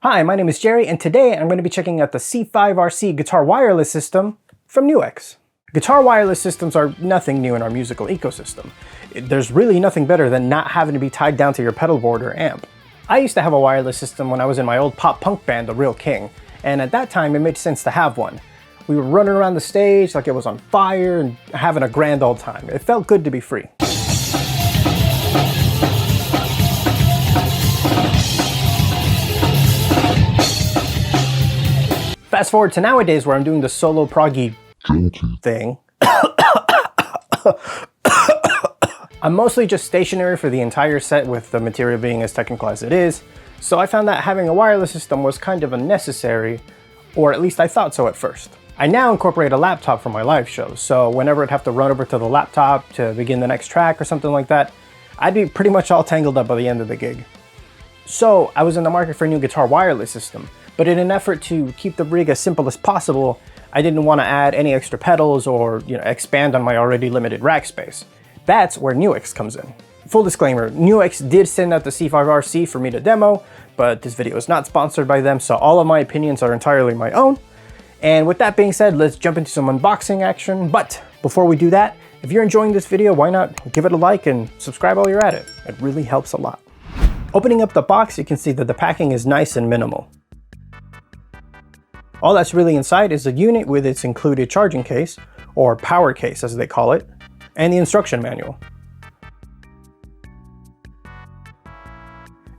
Hi, my name is Gerry, and today I'm going to be checking out the C-5RC guitar wireless system from NUX. Guitar wireless systems are nothing new in our musical ecosystem. There's really nothing better than not having to be tied down to your pedal board or amp. I used to have a wireless system when I was in my old pop-punk band, The Real King, and at that time it made sense to have one. We were running around the stage like it was on fire and having a grand old time. It felt good to be free. Fast forward to nowadays where I'm doing the solo proggy thing. I'm mostly just stationary for the entire set with the material being as technical as it is, so I found that having a wireless system was kind of unnecessary, or at least I thought so at first. I now incorporate a laptop for my live shows, so whenever I'd have to run over to the laptop to begin the next track or something like that, I'd be pretty much all tangled up by the end of the gig. So I was in the market for a new guitar wireless system, but in an effort to keep the rig as simple as possible, I didn't want to add any extra pedals or expand on my already limited rack space. That's where NUX comes in. Full disclaimer, NUX did send out the C-5RC for me to demo, but this video is not sponsored by them, so all of my opinions are entirely my own. And with that being said, let's jump into some unboxing action. But before we do that, if you're enjoying this video, why not give it a like and subscribe while you're at it? It really helps a lot. Opening up the box, you can see that the packing is nice and minimal. All that's really inside is the unit with its included charging case, or power case as they call it, and the instruction manual.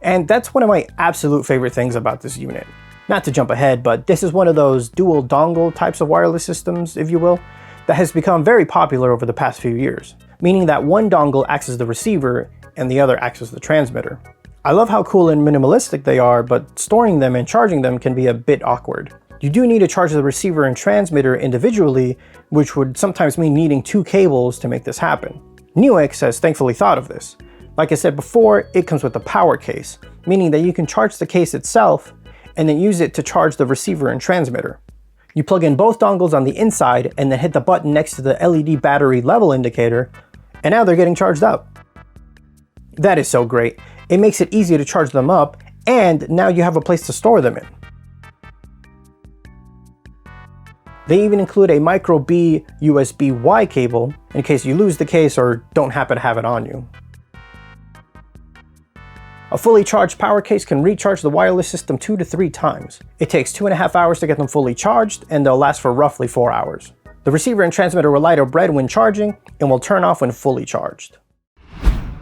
And that's one of my absolute favorite things about this unit. Not to jump ahead, but this is one of those dual dongle types of wireless systems, if you will, that has become very popular over the past few years, meaning that one dongle acts as the receiver and the other acts as the transmitter. I love how cool and minimalistic they are, but storing them and charging them can be a bit awkward. You do need to charge the receiver and transmitter individually, which would sometimes mean needing two cables to make this happen. NUX has thankfully thought of this. Like I said before, it comes with a power case, meaning that you can charge the case itself and then use it to charge the receiver and transmitter. You plug in both dongles on the inside and then hit the button next to the LED battery level indicator, and now they're getting charged up. That is so great. It makes it easy to charge them up, and now you have a place to store them in. They even include a micro B USB-Y cable in case you lose the case or don't happen to have it on you. A fully charged power case can recharge the wireless system 2 to 3 times. It takes 2.5 hours to get them fully charged, and they'll last for roughly 4 hours. The receiver and transmitter will light up red when charging and will turn off when fully charged.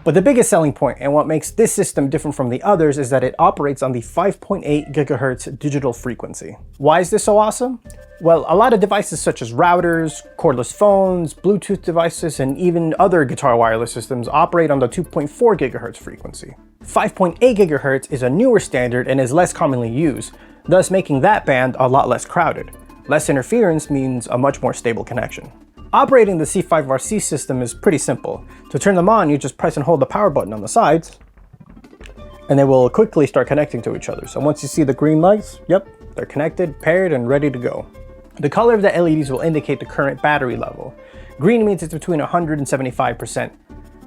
But the biggest selling point and what makes this system different from the others is that it operates on the 5.8 GHz digital frequency. Why is this so awesome? Well, a lot of devices such as routers, cordless phones, Bluetooth devices, and even other guitar wireless systems operate on the 2.4 GHz frequency. 5.8 GHz is a newer standard and is less commonly used, thus making that band a lot less crowded. Less interference means a much more stable connection. Operating the C-5RC system is pretty simple. To turn them on, you just press and hold the power button on the sides, and they will quickly start connecting to each other. So once you see the green lights, yep, they're connected, paired, and ready to go. The color of the LEDs will indicate the current battery level. Green means it's between 100 and 75%.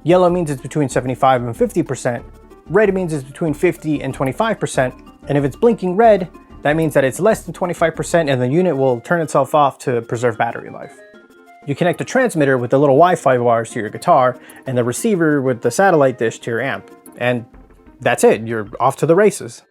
Yellow means it's between 75 and 50%. Red means it's between 50 and 25%. And if it's blinking red, that means that it's less than 25% and the unit will turn itself off to preserve battery life. You connect the transmitter with the little Wi-Fi wires to your guitar and the receiver with the satellite dish to your amp. And that's it, you're off to the races.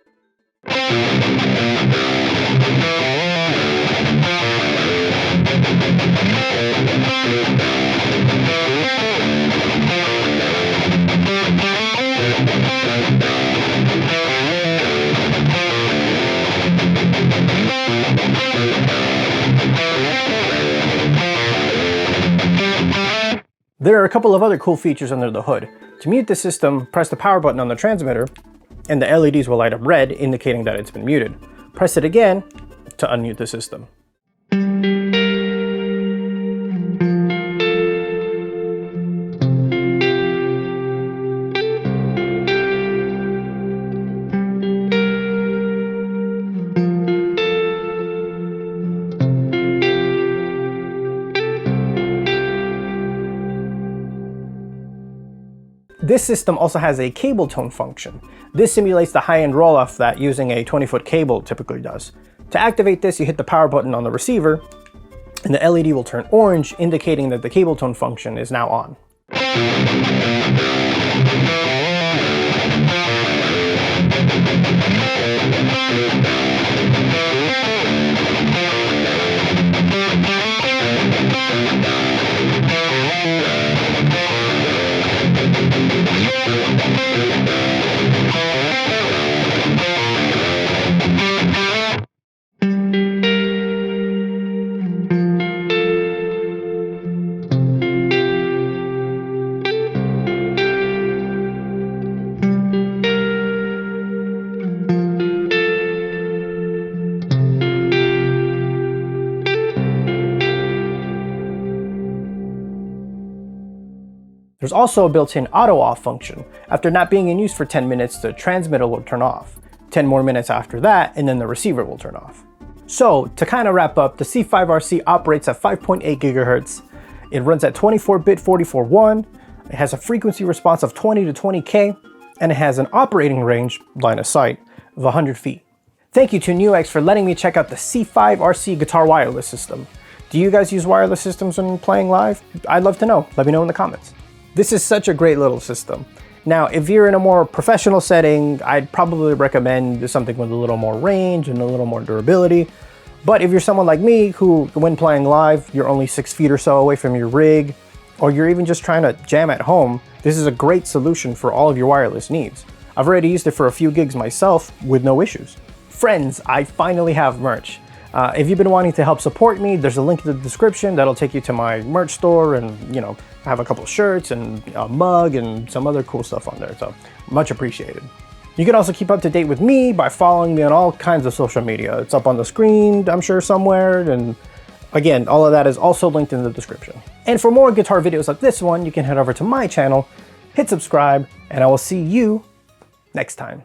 There are a couple of other cool features under the hood. To mute the system, press the power button on the transmitter, and the LEDs will light up red, indicating that it's been muted. Press it again to unmute the system. This system also has a Cabletone function. This simulates the high-end roll-off that using a 20-foot cable typically does. To activate this, you hit the power button on the receiver, and the LED will turn orange, indicating that the Cabletone function is now on. There's also a built-in auto-off function. After not being in use for 10 minutes, the transmitter will turn off. 10 more minutes after that, and then the receiver will turn off. So, to kind of wrap up, the C-5RC operates at 5.8 gigahertz. It runs at 24-bit 44.1. It has a frequency response of 20 to 20K, and it has an operating range, line of sight, of 100 feet. Thank you to NUX for letting me check out the C-5RC guitar wireless system. Do you guys use wireless systems when playing live? I'd love to know. Let me know in the comments. This is such a great little system. Now, if you're in a more professional setting, I'd probably recommend something with a little more range and a little more durability. But if you're someone like me, who when playing live, you're only 6 feet or so away from your rig, or you're even just trying to jam at home, this is a great solution for all of your wireless needs. I've already used it for a few gigs myself with no issues. Friends, I finally have merch. If you've been wanting to help support me, there's a link in the description that'll take you to my merch store, and I have a couple shirts and a mug and some other cool stuff on there, so much appreciated. You can also keep up to date with me by following me on all kinds of social media. It's up on the screen, I'm sure, somewhere, and again, all of that is also linked in the description. And for more guitar videos like this one, you can head over to my channel, hit subscribe, and I will see you next time.